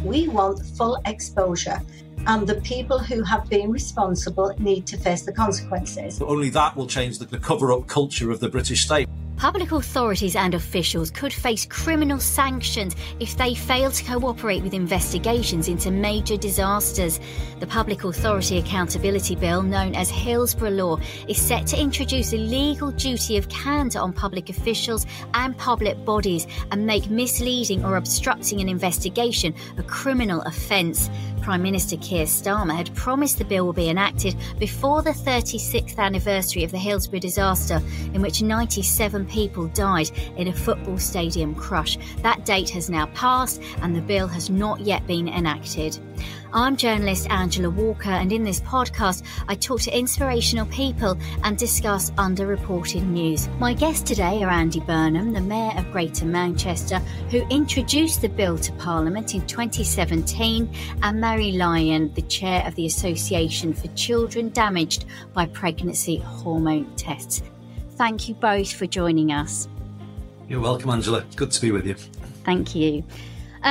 We want full exposure, and the people who have been responsible need to face the consequences. Only that will change the cover-up culture of the British state. Public authorities and officials could face criminal sanctions if they fail to cooperate with investigations into major disasters. The Public Authority Accountability Bill, known as Hillsborough Law, is set to introduce a legal duty of candour on public officials and public bodies and make misleading or obstructing an investigation a criminal offence. Prime Minister Keir Starmer had promised the bill will be enacted before the 36th anniversary of the Hillsborough disaster, in which 97 people died in a football stadium crush. That date has now passed and the bill has not yet been enacted. I'm journalist Angela Walker, and in this podcast I talk to inspirational people and discuss underreported news. My guests today are Andy Burnham, the Mayor of Greater Manchester, who introduced the bill to Parliament in 2017, and Marie Lyon, the Chair of the Association for Children Damaged by Pregnancy Hormone Tests. Thank you both for joining us. You're welcome, Angela. Good to be with you. Thank you.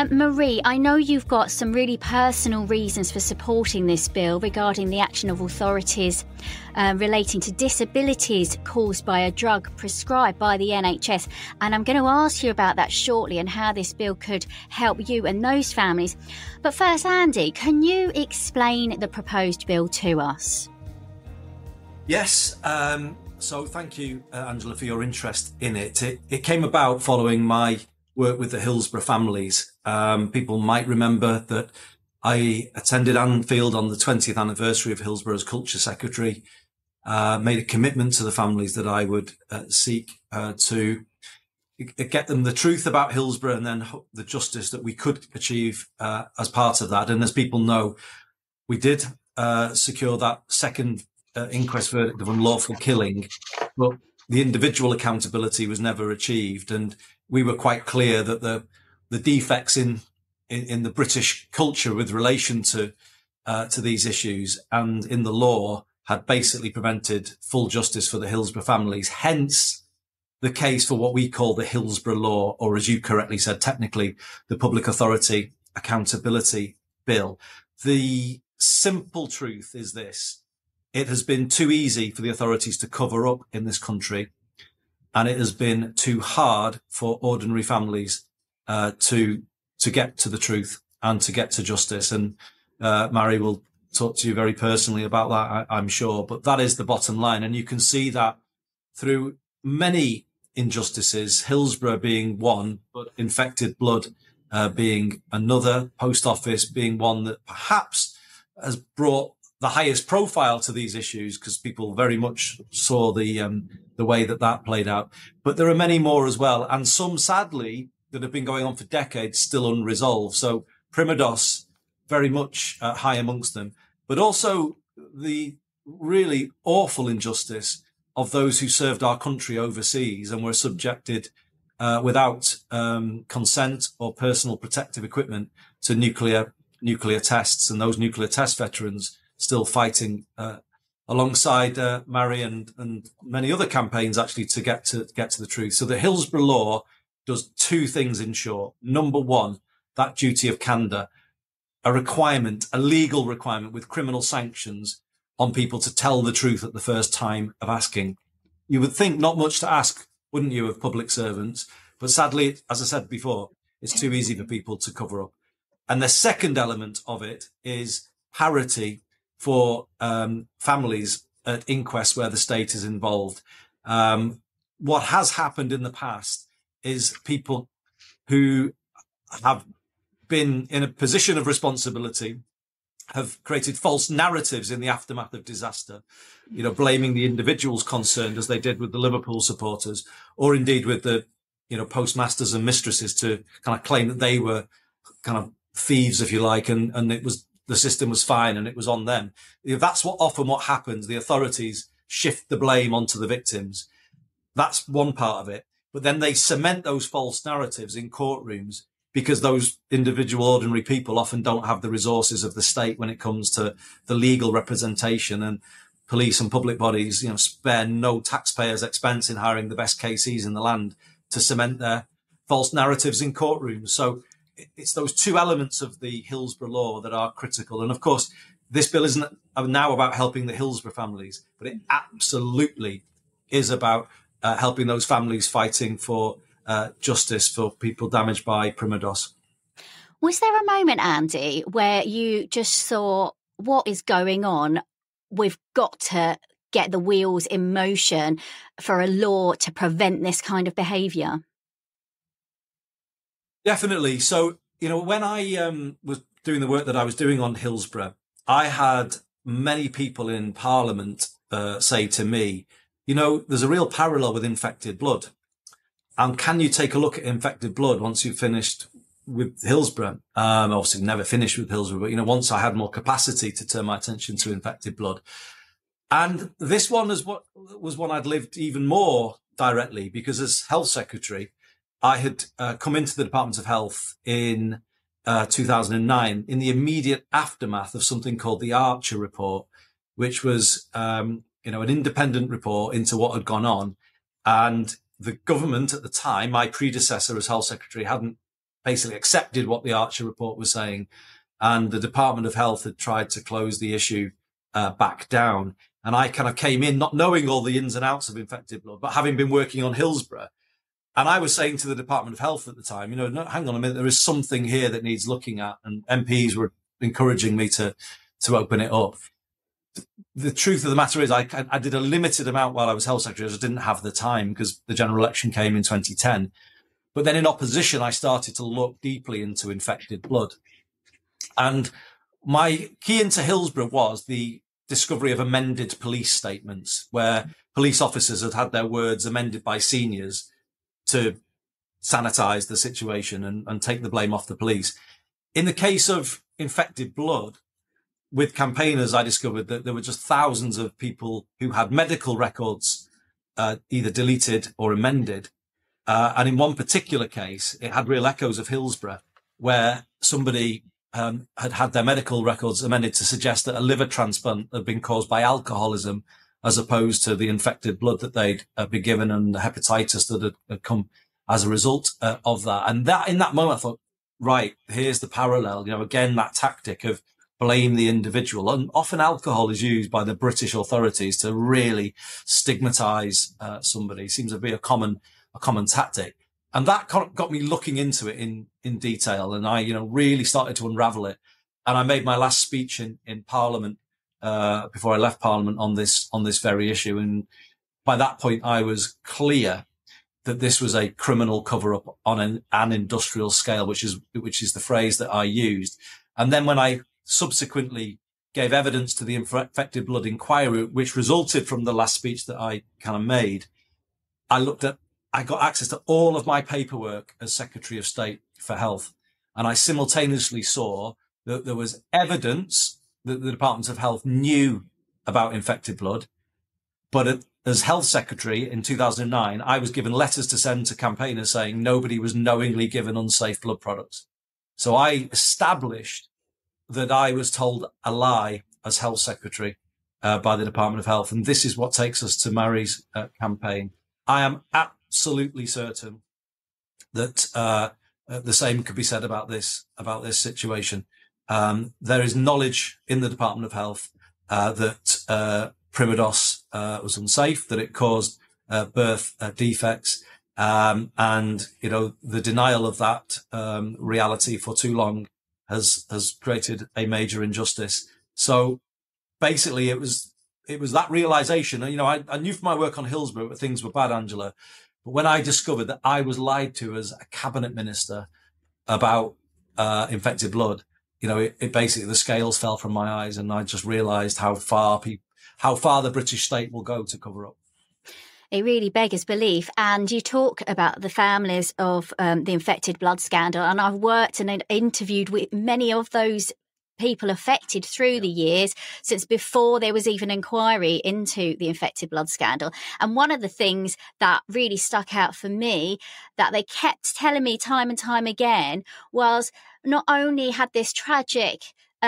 Marie, I know you've got some really personal reasons for supporting this bill regarding the action of authorities relating to disabilities caused by a drug prescribed by the NHS. And I'm going to ask you about that shortly and how this bill could help you and those families. But first, Andy, can you explain the proposed bill to us? Yes. So thank you, Angela, for your interest in it. It came about following my work with the Hillsborough families. People might remember that I attended Anfield on the 20th anniversary of Hillsborough as Culture Secretary, made a commitment to the families that I would seek to get them the truth about Hillsborough and then the justice that we could achieve as part of that. And as people know, we did secure that second inquest verdict of unlawful killing, but the individual accountability was never achieved. And we were quite clear that the defects in the British culture with relation to these issues and in the law had basically prevented full justice for the Hillsborough families. Hence the case for what we call the Hillsborough Law, or as you correctly said, technically the Public Authority Accountability Bill. The simple truth is this: it has been too easy for the authorities to cover up in this country, and it has been too hard for ordinary families to get to the truth and to get to justice. And Marie will talk to you very personally about that, I'm sure. But that is the bottom line. And you can see that through many injustices, Hillsborough being one, but infected blood being another, post office being one that perhaps has brought the highest profile to these issues because people very much saw the way that played out. But there are many more as well, and some sadly that have been going on for decades still unresolved. So Primodos very much high amongst them, but also the really awful injustice of those who served our country overseas and were subjected without consent or personal protective equipment to nuclear tests, and those nuclear test veterans still fighting alongside Marie and many other campaigns actually to get to the truth. So the Hillsborough Law does two things in short. Number one, that duty of candour, a requirement, a legal requirement with criminal sanctions on people to tell the truth at the first time of asking. You would think not much to ask, wouldn't you, of public servants? But sadly, as I said before, it's too easy for people to cover up. And the second element of it is parity for families at inquests where the state is involved. What has happened in the past is people who have been in a position of responsibility have created false narratives in the aftermath of disaster, blaming the individuals concerned, as they did with the Liverpool supporters, or indeed with the, postmasters and mistresses, to kind of claim that they were kind of thieves, if you like, and it was, the system was fine and it was on them. That's often what happens. The authorities shift the blame onto the victims. That's one part of it. But then they cement those false narratives in courtrooms because those individual ordinary people often don't have the resources of the state when it comes to the legal representation. And police and public bodies, spare no taxpayers' expense in hiring the best KCs in the land to cement their false narratives in courtrooms. So it's those two elements of the Hillsborough Law that are critical. And of course, this bill isn't now about helping the Hillsborough families, but it absolutely is about helping those families fighting for justice for people damaged by Primodos. Was there a moment, Andy, where you just thought, what is going on? We've got to get the wheels in motion for a law to prevent this kind of behaviour? Definitely. So, when I was doing the work that I was doing on Hillsborough, I had many people in Parliament say to me, there's a real parallel with infected blood. And can you take a look at infected blood once you've finished with Hillsborough? Obviously never finished with Hillsborough, but, once I had more capacity to turn my attention to infected blood. And this one was one I'd lived even more directly, because as Health Secretary, I had come into the Department of Health in 2009 in the immediate aftermath of something called the Archer Report, which was, an independent report into what had gone on. And the government at the time, my predecessor as Health Secretary, hadn't basically accepted what the Archer Report was saying. And the Department of Health had tried to close the issue back down. And I kind of came in not knowing all the ins and outs of infected blood, but having been working on Hillsborough. And I was saying to the Department of Health at the time, no, hang on a minute, there is something here that needs looking at. And MPs were encouraging me to open it up. The truth of the matter is I did a limited amount while I was Health Secretary. I just didn't have the time because the general election came in 2010. But then in opposition, I started to look deeply into infected blood. And my key into Hillsborough was the discovery of amended police statements, where police officers had their words amended by seniors to sanitize the situation and take the blame off the police. In the case of infected blood, with campaigners, I discovered that there were just thousands of people who had medical records either deleted or amended. And in one particular case, it had real echoes of Hillsborough, where somebody had their medical records amended to suggest that a liver transplant had been caused by alcoholism, as opposed to the infected blood that they'd been given and the hepatitis that had come as a result of that. And that in that moment, I thought, right, here's the parallel. Again, that tactic of blame the individual. And often alcohol is used by the British authorities to really stigmatize somebody. It seems to be a common tactic. And that got me looking into it in detail. And I, really started to unravel it. And I made my last speech in Parliament before I left Parliament on this very issue. And by that point, I was clear that this was a criminal cover-up on an industrial scale, which is the phrase that I used. And then when I subsequently gave evidence to the infected blood inquiry, which resulted from the last speech that I kind of made, I got access to all of my paperwork as Secretary of State for Health. And I simultaneously saw that there was evidence that the Department of Health knew about infected blood. But as Health Secretary in 2009, I was given letters to send to campaigners saying nobody was knowingly given unsafe blood products. So I established that I was told a lie as Health Secretary by the Department of Health. And this is what takes us to Marie's campaign. I am absolutely certain that the same could be said about this situation. There is knowledge in the Department of Health that Primodos was unsafe, that it caused birth defects, and the denial of that reality for too long has created a major injustice. So basically, it was that realization. I knew from my work on Hillsborough that things were bad, Angela, but when I discovered that I was lied to as a cabinet minister about infected blood, it basically, the scales fell from my eyes, and I just realized how far the British state will go to cover up. It really beggars belief. And you talk about the families of the infected blood scandal. And I've worked and interviewed with many of those people affected through the years, since before there was even inquiry into the infected blood scandal. And one of the things that really stuck out for me, that they kept telling me time and time again, was not only had this tragic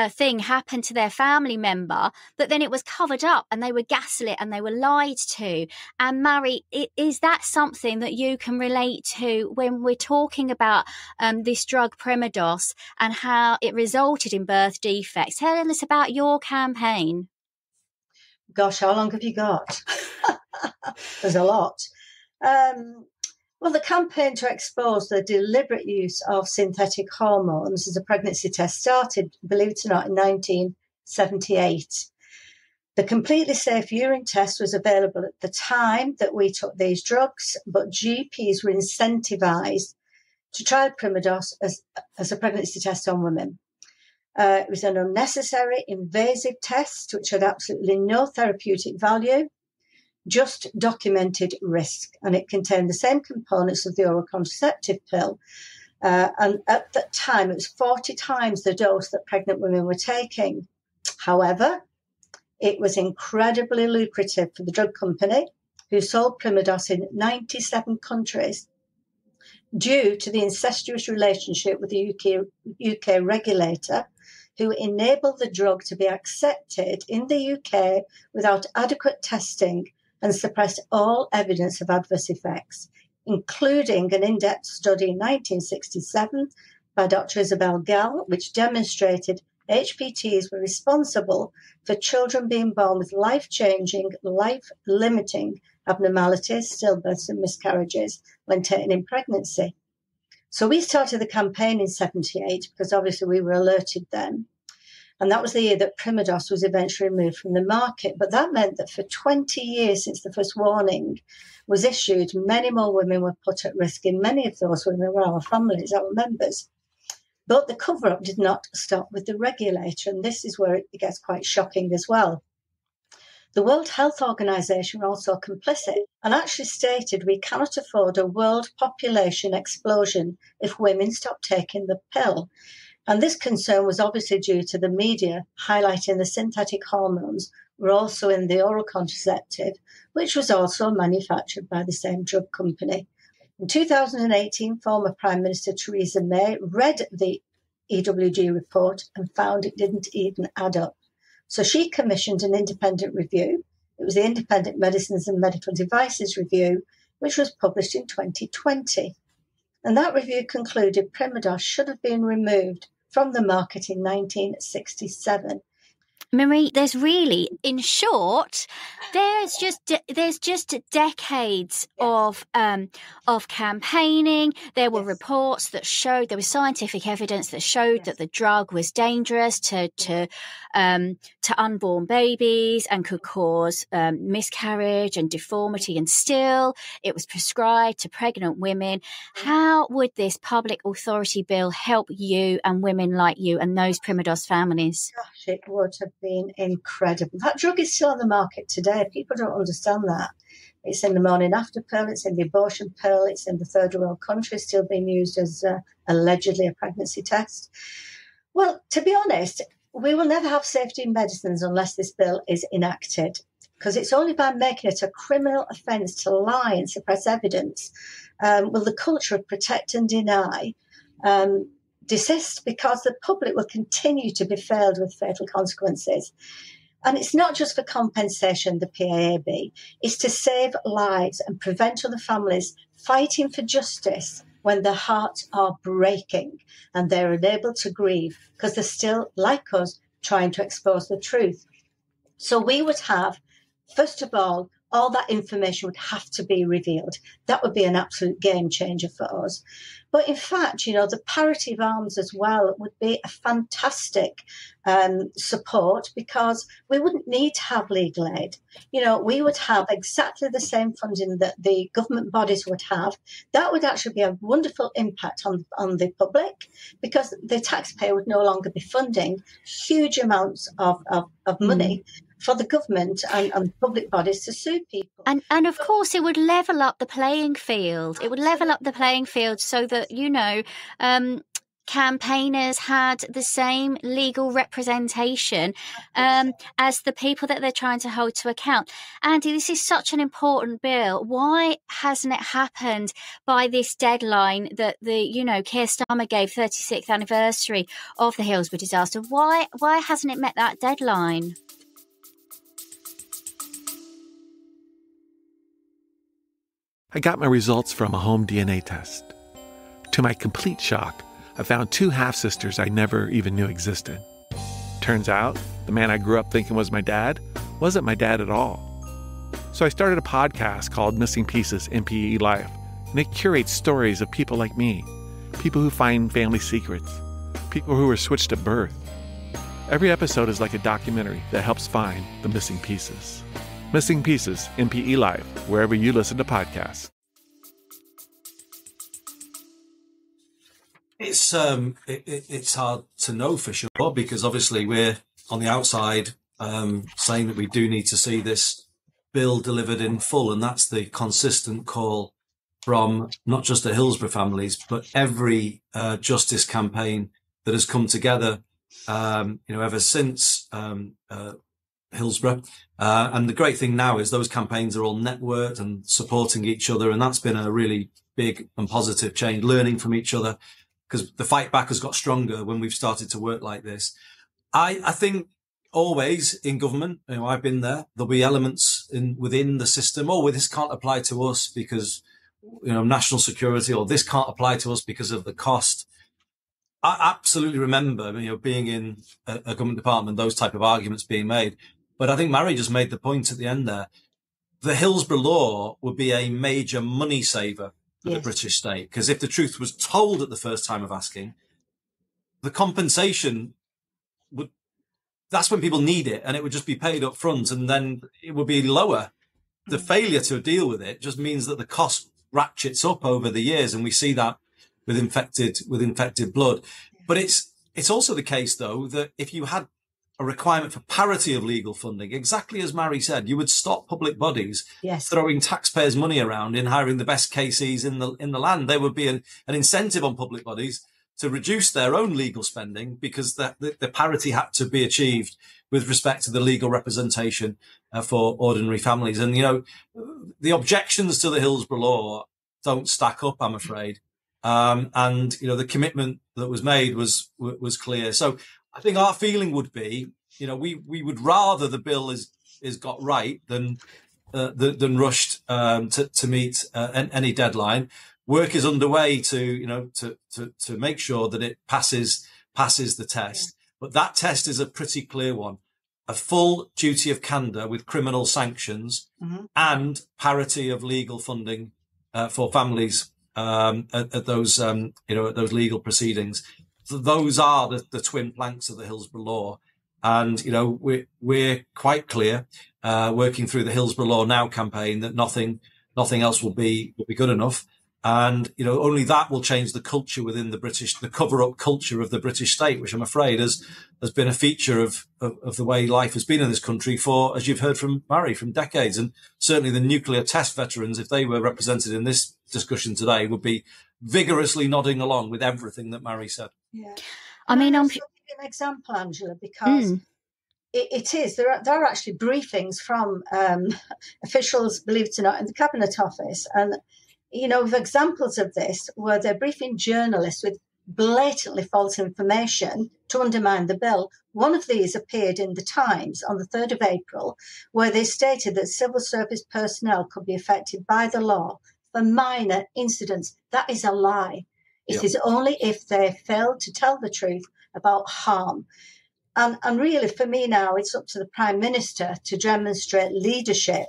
thing happened to their family member, but then it was covered up and they were gaslit and they were lied to. And Marie, is that something that you can relate to when we're talking about this drug Primodos and how it resulted in birth defects? Tell us about your campaign. Gosh, how long have you got? There's a lot. Well, the campaign to expose the deliberate use of synthetic hormones as a pregnancy test started, believe it or not, in 1978. The completely safe urine test was available at the time that we took these drugs, but GPs were incentivised to try Primodos as a pregnancy test on women. It was an unnecessary, invasive test, which had absolutely no therapeutic value, just documented risk, and it contained the same components of the oral contraceptive pill. And at that time, it was 40 times the dose that pregnant women were taking. However, it was incredibly lucrative for the drug company, who sold Primodos in 97 countries, due to the incestuous relationship with the UK regulator, who enabled the drug to be accepted in the UK without adequate testing and suppressed all evidence of adverse effects, including an in-depth study in 1967 by Dr. Isabel Gall, which demonstrated HPTs were responsible for children being born with life-changing, life-limiting abnormalities, stillbirths and miscarriages when taken in pregnancy. So we started the campaign in 78 because obviously we were alerted then. And that was the year that Primodos was eventually removed from the market. But that meant that for 20 years since the first warning was issued, many more women were put at risk, and many of those women were our families, our members. But the cover-up did not stop with the regulator, and this is where it gets quite shocking as well. The World Health Organization were also complicit and actually stated we cannot afford a world population explosion if women stop taking the pill. And this concern was obviously due to the media highlighting the synthetic hormones were also in the oral contraceptive, which was also manufactured by the same drug company. In 2018, former Prime Minister Theresa May read the EWG report and found it didn't even add up. So she commissioned an independent review. It was the Independent Medicines and Medical Devices Review, which was published in 2020. And that review concluded Primodos should have been removed from the market in 1967. Marie, there's really, in short, there's just decades of campaigning. There were reports that showed, there was scientific evidence that showed that the drug was dangerous to unborn babies and could cause miscarriage and deformity, and still it was prescribed to pregnant women. How would this public authority bill help you and women like you and those Primodos families? Gosh, it would have been incredible. That drug is still on the market today. People don't understand that. It's in the morning after pill, it's in the abortion pill, it's in the third world countries, still being used as allegedly a pregnancy test. Well, to be honest, we will never have safety in medicines unless this bill is enacted, because it's only by making it a criminal offence to lie and suppress evidence will the culture of protect and deny desist, because the public will continue to be failed with fatal consequences. And it's not just for compensation, the PAAB, it's to save lives and prevent other families fighting for justice when their hearts are breaking and they're unable to grieve because they're still, like us, trying to expose the truth. So we would have, first of all that information would have to be revealed. That would be an absolute game changer for us. But in fact, the parity of arms as well would be a fantastic support, because we wouldn't need to have legal aid. We would have exactly the same funding that the government bodies would have. That would actually be a wonderful impact on the public, because the taxpayer would no longer be funding huge amounts of money for the government and public bodies to sue people. And of course, it would level up the playing field. It would level up the playing field so that, campaigners had the same legal representation as the people that they're trying to hold to account. Andy, this is such an important bill. Why hasn't it happened by this deadline that Keir Starmer gave, 36th anniversary of the Hillsborough disaster? Why hasn't it met that deadline? I got my results from a home DNA test. To my complete shock, I found 2 half-sisters I never even knew existed. Turns out, the man I grew up thinking was my dad wasn't my dad at all. So I started a podcast called Missing Pieces in PE Life, and it curates stories of people like me, people who find family secrets, people who were switched at birth. Every episode is like a documentary that helps find the missing pieces. Missing Pieces in PE Life, wherever you listen to podcasts. It's hard to know for sure, because obviously we're on the outside saying that we do need to see this bill delivered in full, and that's the consistent call from not just the Hillsborough families, but every justice campaign that has come together, ever since Hillsborough. And the great thing now is those campaigns are all networked and supporting each other, and that's been a really big and positive change, learning from each other, because the fight back has got stronger when we've started to work like this. I think always in government, I've been there, there'll be elements within the system, this can't apply to us because, national security, or this can't apply to us because of the cost. I absolutely remember, being in a government department, those type of arguments being made. But I think Marie just made the point at the end there. The Hillsborough Law would be a major money saver for the British state, because if the truth was told at the first time of asking, the compensation that's when people need it, and it would just be paid up front, and then it would be lower. The failure to deal with it just means that the cost ratchets up over the years, and we see that with infected blood. But it's also the case, though, that if you had a requirement for parity of legal funding, exactly as Marie said, you would stop public bodies throwing taxpayers' money around in hiring the best KCs in the land. There would be an incentive on public bodies to reduce their own legal spending, because the parity had to be achieved with respect to the legal representation for ordinary families. And, the objections to the Hillsborough Law don't stack up, I'm afraid. And the commitment that was made was clear. So I think our feeling would be, we would rather the bill is got right than rushed to meet any deadline. Work is underway to make sure that it passes the test. But that test is a pretty clear one: a full duty of candour with criminal sanctions and parity of legal funding for families at those legal proceedings. So those are the twin planks of the Hillsborough Law. And, we're quite clear, working through the Hillsborough Law Now campaign, that nothing else will be good enough. And, only that will change the culture within the cover-up culture of the British state, which I'm afraid has been a feature of the way life has been in this country for, as you've heard from Marie, from decades. And certainly the nuclear test veterans, if they were represented in this discussion today, would be vigorously nodding along with everything that Marie said. Yeah. I mean, I'll give you an example, Angela, because it is. There are actually briefings from officials, believe it or not, in the Cabinet Office. And, with examples of this where they're briefing journalists with blatantly false information to undermine the bill. One of these appeared in the Times on the 3rd of April, where they stated that civil service personnel could be affected by the law for minor incidents. That is a lie. It is only if they fail to tell the truth about harm. And really, for me now, it's up to the Prime Minister to demonstrate leadership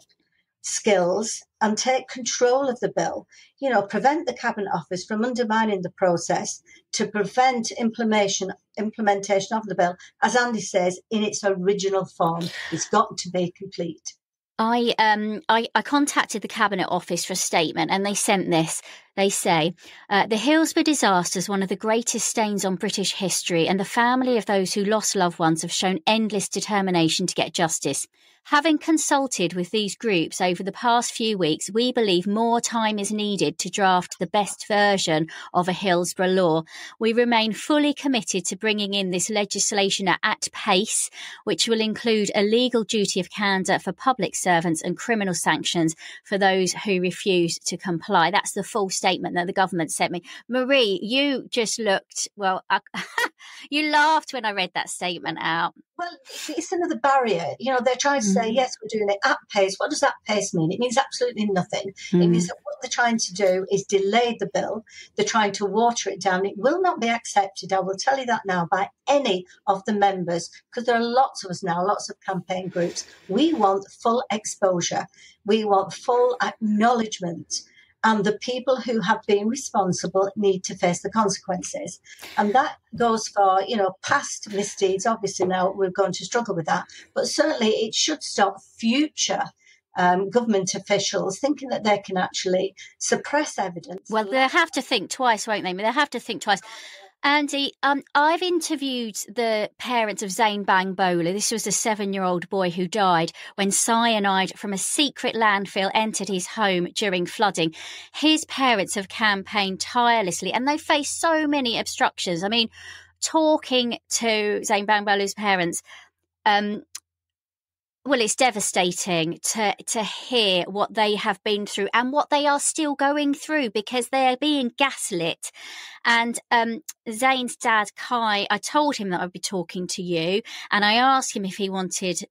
skills and take control of the bill, prevent the Cabinet Office from undermining the process, to prevent implementation of the bill, as Andy says, in its original form. It's got to be complete. I contacted the Cabinet Office for a statement, and they sent this. They say, the Hillsborough disaster is one of the greatest stains on British history, and the family of those who lost loved ones have shown endless determination to get justice. Having consulted with these groups over the past few weeks, we believe more time is needed to draft the best version of a Hillsborough law. We remain fully committed to bringing in this legislation at pace, which will include a legal duty of candour for public servants and criminal sanctions for those who refuse to comply. That's the full statement that the government sent me. Marie, you just looked, you laughed when I read that statement out. Well, it's another barrier. They're trying to say, yes, we're doing it at pace. What does that pace mean? It means absolutely nothing. It means that what they're trying to do is delay the bill. They're trying to water it down. It will not be accepted, I will tell you that now, by any of the members, because there are lots of us now, lots of campaign groups. We want full exposure. We want full acknowledgement. And the people who have been responsible need to face the consequences. And that goes for, past misdeeds. Obviously, now we're going to struggle with that. But certainly it should stop future government officials thinking that they can actually suppress evidence. Well, they'll have to think twice, won't they? They'll have to think twice. Andy, I've interviewed the parents of Zane Bangbola. This was a 7-year-old boy who died when cyanide from a secret landfill entered his home during flooding. His parents have campaigned tirelessly and they face so many obstructions. I mean, talking to Zane Bangbola's parents, well, it's devastating to hear what they have been through and what they are still going through because they are being gaslit. And Zane's dad, Kai, I told him that I'd be talking to you, and I asked him if he wanted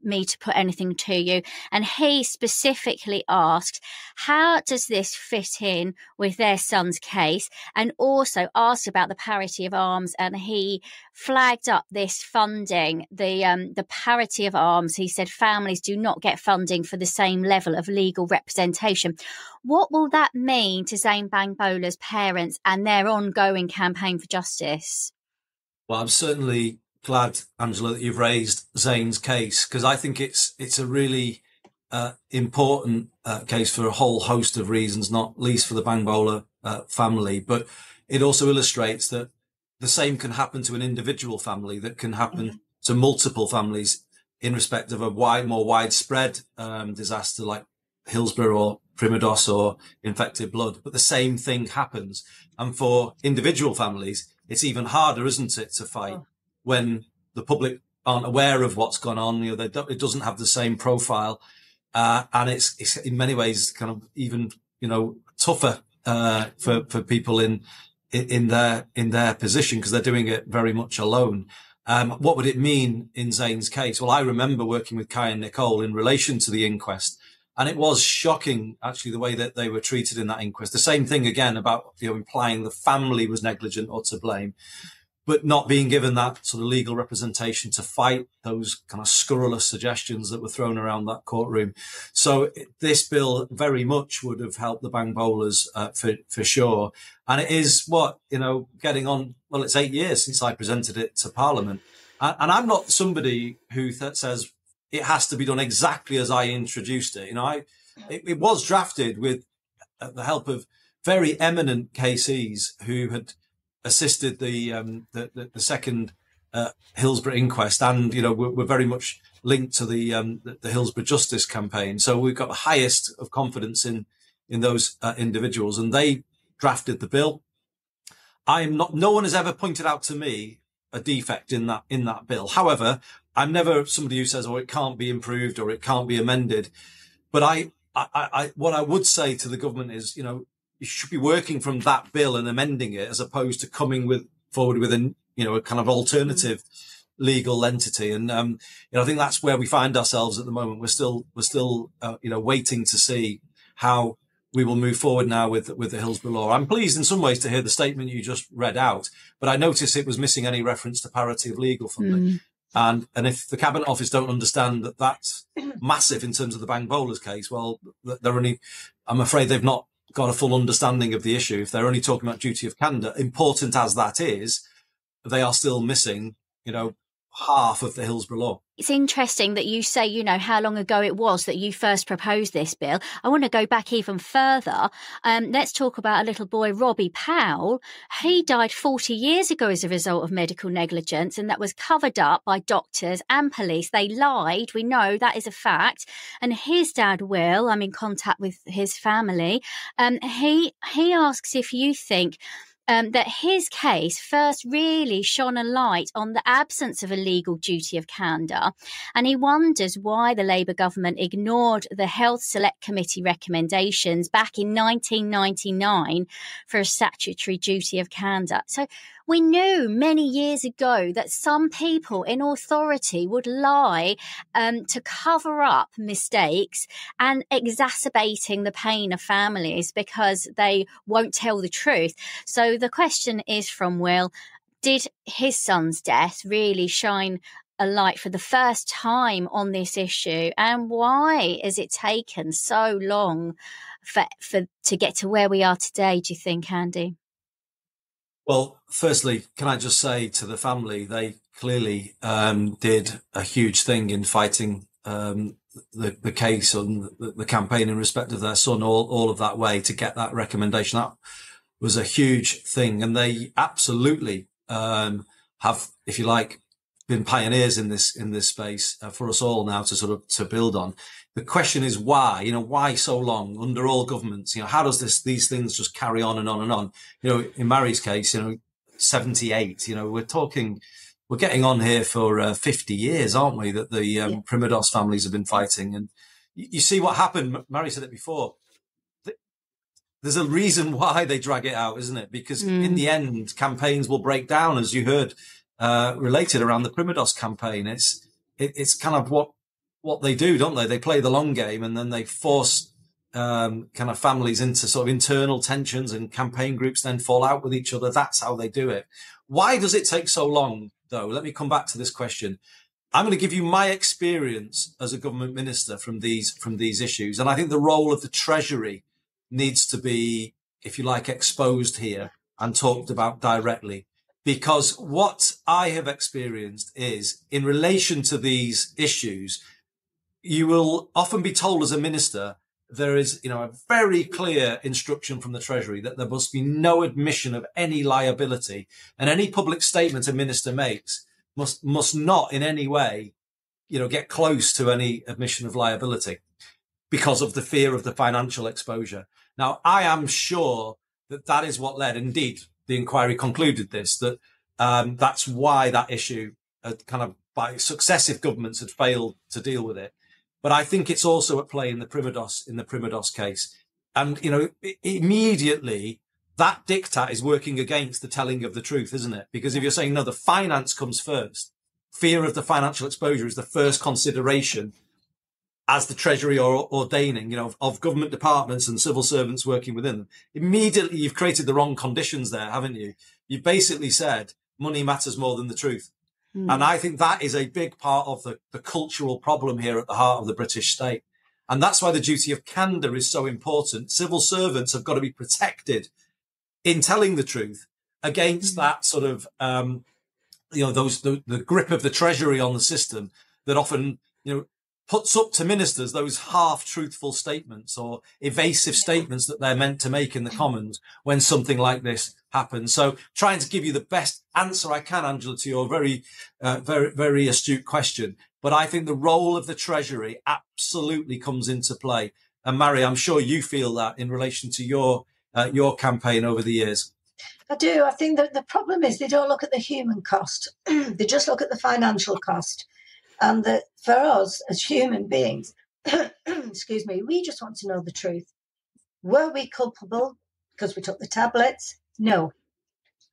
me to put anything to you. And he specifically asked, how does this fit in with their son's case? And also asked about the parity of arms. And he flagged up this funding, the parity of arms. He said families do not get funding for the same level of legal representation. What will that mean to Zane Bangbola's parents and their ongoing campaign for justice? Well, I'm certainly glad, Angela, that you've raised Zane's case, because I think it's a really important case for a whole host of reasons, not least for the Bangbola family. But it also illustrates that the same can happen to an individual family, that can happen to multiple families in respect of a more widespread disaster like Hillsborough or Primodos or infected blood. But the same thing happens. And for individual families, it's even harder, isn't it, to fight when the public aren't aware of what's gone on. It doesn't have the same profile. And it's in many ways kind of even, tougher for people in their position because they're doing it very much alone. What would it mean in Zane's case? Well, I remember working with Kai and Nicole in relation to the inquest, and it was shocking, actually, the way that they were treated in that inquest. The same thing again about, implying the family was negligent or to blame, but not being given that sort of legal representation to fight those kind of scurrilous suggestions that were thrown around that courtroom. So this bill very much would have helped the Bangbolas for sure. And it is getting on, well, it's 8 years since I presented it to Parliament. And I'm not somebody who says it has to be done exactly as I introduced it. It was drafted with the help of very eminent KCs who had assisted the second Hillsborough inquest, and we're very much linked to the Hillsborough Justice campaign. So we've got the highest of confidence in those individuals, and they drafted the bill. No one has ever pointed out to me a defect in that bill. However, I'm never somebody who says, it can't be improved or it can't be amended. But what I would say to the government is, you should be working from that bill and amending it, as opposed to coming forward with a kind of alternative legal entity. And I think that's where we find ourselves at the moment. We're still waiting to see how we will move forward now with the Hillsborough Law. I'm pleased in some ways to hear the statement you just read out, but I noticed it was missing any reference to parity of legal funding. And if the Cabinet Office don't understand that that's massive in terms of the Bangbolas case, well, I'm afraid they've not got a full understanding of the issue. If they're only talking about duty of candour, important as that is, they are still missing, half of the Hillsborough Law. It's interesting that you say, you know, how long ago it was that you first proposed this bill. I want to go back even further. Let's talk about a little boy, Robbie Powell. He died 40 years ago as a result of medical negligence, and that was covered up by doctors and police. They lied. We know that is a fact. And his dad, Will, I'm in contact with his family. He asks if you think that his case first really shone a light on the absence of a legal duty of candour, and he wonders why the Labour government ignored the Health Select Committee recommendations back in 1999 for a statutory duty of candour. So we knew many years ago that some people in authority would lie to cover up mistakes and exacerbating the pain of families because they won't tell the truth. So the question is from Will, did his son's death really shine a light for the first time on this issue? And why has it taken so long for to get to where we are today, do you think, Andy? Well, firstly, can I just say to the family, they clearly did a huge thing in fighting the case on the campaign in respect of their son, all of that way to get that recommendation. That was a huge thing. And they absolutely have, if you like, been pioneers in this space for us all now to build on. The question is why, why so long under all governments? How does these things just carry on and on and on? In Marie's case, 78, we're getting on here for 50 years, aren't we? That the Primodos families have been fighting. And you see what happened. Marie said it before. There's a reason why they drag it out, isn't it? Because in the end, campaigns will break down, as you heard related around the Primodos campaign. It's kind of what they do, don't they? They play the long game, and then they force kind of families into sort of internal tensions, and campaign groups then fall out with each other. That's how they do it. Why does it take so long, though? Let me come back to this question. I'm going to give you my experience as a government minister from these issues. And I think the role of the Treasury needs to be, if you like, exposed here and talked about directly. Because what I have experienced is, in relation to these issues, you will often be told as a minister, there is, a very clear instruction from the Treasury that there must be no admission of any liability, and any public statement a minister makes must not in any way, get close to any admission of liability because of the fear of the financial exposure. Now, I am sure that is what led, indeed, the inquiry concluded this, that that's why that issue kind of by successive governments had failed to deal with it. But I think it's also at play in the Primodos case. And, immediately that diktat is working against the telling of the truth, isn't it? Because if you're saying, no, the finance comes first, fear of the financial exposure is the first consideration as the Treasury are ordaining, of government departments and civil servants working within them. Immediately you've created the wrong conditions there, haven't you? You've basically said money matters more than the truth. And I think that is a big part of the cultural problem here at the heart of the British state. And that's why the duty of candour is so important. Civil servants have got to be protected in telling the truth against that sort of, the grip of the Treasury on the system that often, puts up to ministers those half-truthful statements or evasive statements that they're meant to make in the Commons when something like this happens. So trying to give you the best answer I can, Angela, to your very, very astute question. But I think the role of the Treasury absolutely comes into play. And Marie, I'm sure you feel that in relation to your campaign over the years. I do. I think that the problem is they don't look at the human cost. They just look at the financial cost. And that for us as human beings, excuse me, we just want to know the truth. Were we culpable because we took the tablets? No.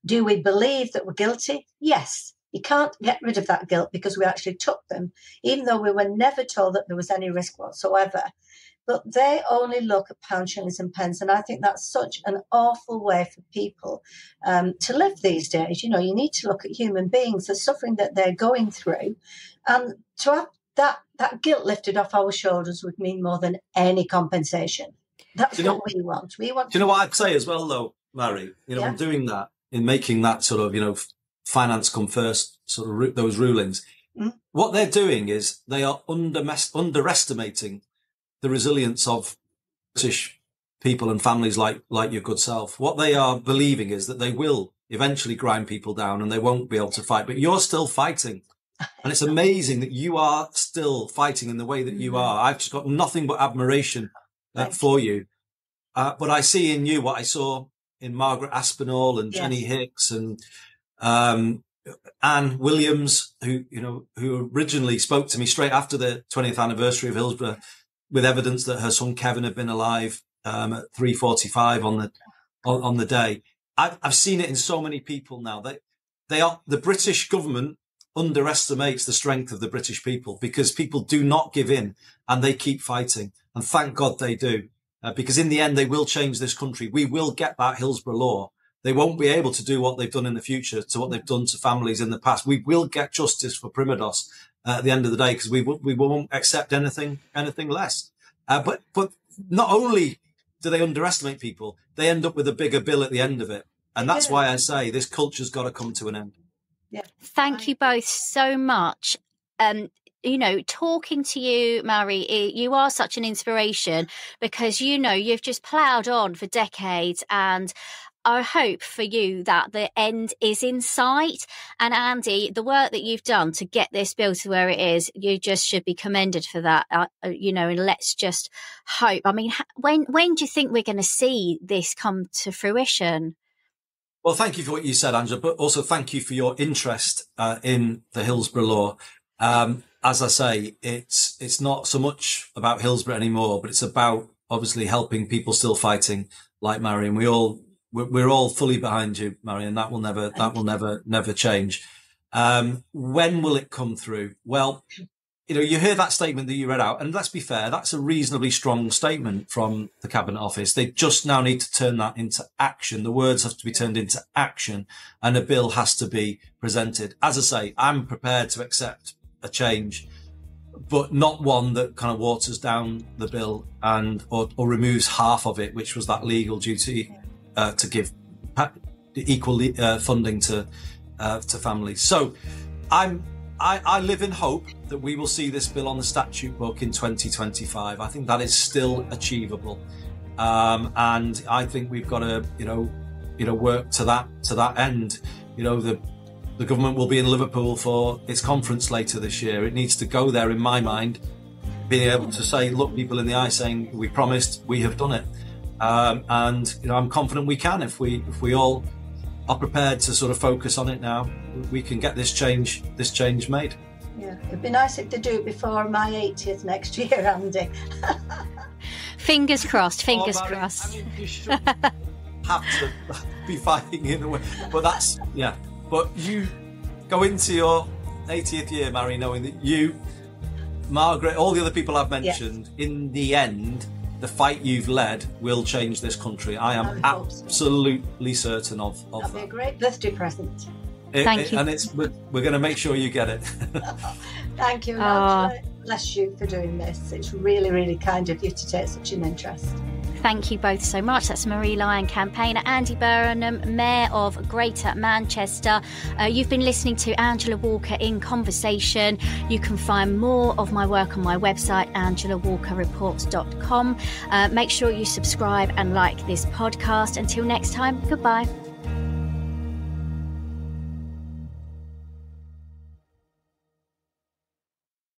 Do we believe that we're guilty? Yes. You can't get rid of that guilt because we actually took them, even though we were never told that there was any risk whatsoever. But they only look at pounds, shillings and pence. And I think that's such an awful way for people to live these days. You need to look at human beings, the suffering that they're going through. And to have that guilt lifted off our shoulders would mean more than any compensation. That's what we want. We want. Do you know what I'd say as well, though, Marie? In doing that, in making that sort of, finance come first, sort of those rulings. What they're doing is they are underestimating the resilience of British people and families like your good self. What they are believing is that they will eventually grind people down and they won't be able to fight, but you're still fighting. And it's amazing that you are still fighting in the way that you are. I've just got nothing but admiration for you. But I see in you what I saw in Margaret Aspinall and Jenny Hicks and Anne Williams, who originally spoke to me straight after the 20th anniversary of Hillsborough with evidence that her son Kevin had been alive at 3:45 on the day. I've seen it in so many people now. The British government underestimates the strength of the British people because people do not give in and they keep fighting. And thank God they do, because in the end, they will change this country. We will get that Hillsborough Law. They won't be able to do what they've done in the future to what they've done to families in the past. We will get justice for Primodos at the end of the day because we won't accept anything less. But not only do they underestimate people, they end up with a bigger bill at the end of it. And that's why I say this culture's got to come to an end. Yeah. Thank you both so much. Talking to you, Marie, you are such an inspiration because, you've just ploughed on for decades, and I hope for you that the end is in sight. And Andy, the work that you've done to get this bill to where it is, you just should be commended for that, and let's just hope. I mean, when do you think we're going to see this come to fruition? Well, thank you for what you said, Angela, but also thank you for your interest in the Hillsborough Law. As I say, it's not so much about Hillsborough anymore, but it's about obviously helping people still fighting like Marie. And we're all fully behind you, Marie, and that will never change. When will it come through? Well, you hear that statement that you read out, and let's be fair, that's a reasonably strong statement from the Cabinet Office. They just now need to turn that into action. The words have to be turned into action, and a bill has to be presented. As I say, I'm prepared to accept a change, but not one that kind of waters down the bill or removes half of it, which was that legal duty to give equal funding to families. So I live in hope that we will see this bill on the statute book in 2025. I think that is still achievable, and I think we've got to work to that end. The government will be in Liverpool for its conference later this year. It needs to go there, in my mind, being able to say, look people in the eye, saying we promised, we have done it, and I'm confident we can if we all are prepared to sort of focus on it now. We can get this change made. Yeah, it'd be nice if they do it before my 80th next year, Andy. Fingers crossed. Fingers crossed. I mean, you should have to be fighting in a way, but that's But you go into your 80th year, Marie, knowing that you, Margaret, all the other people I've mentioned, in the end, the fight you've led will change this country. I am absolutely certain of that. That'll be a great birthday present. Thank you. And we're going to make sure you get it. Thank you. And bless you for doing this. It's really, really kind of you to take such an interest. Thank you both so much. That's Marie Lyon campaigner, Andy Burnham, Mayor of Greater Manchester. You've been listening to Angela Walker in Conversation. You can find more of my work on my website, angelawalkerreports.com. Make sure you subscribe and like this podcast. Until next time, goodbye.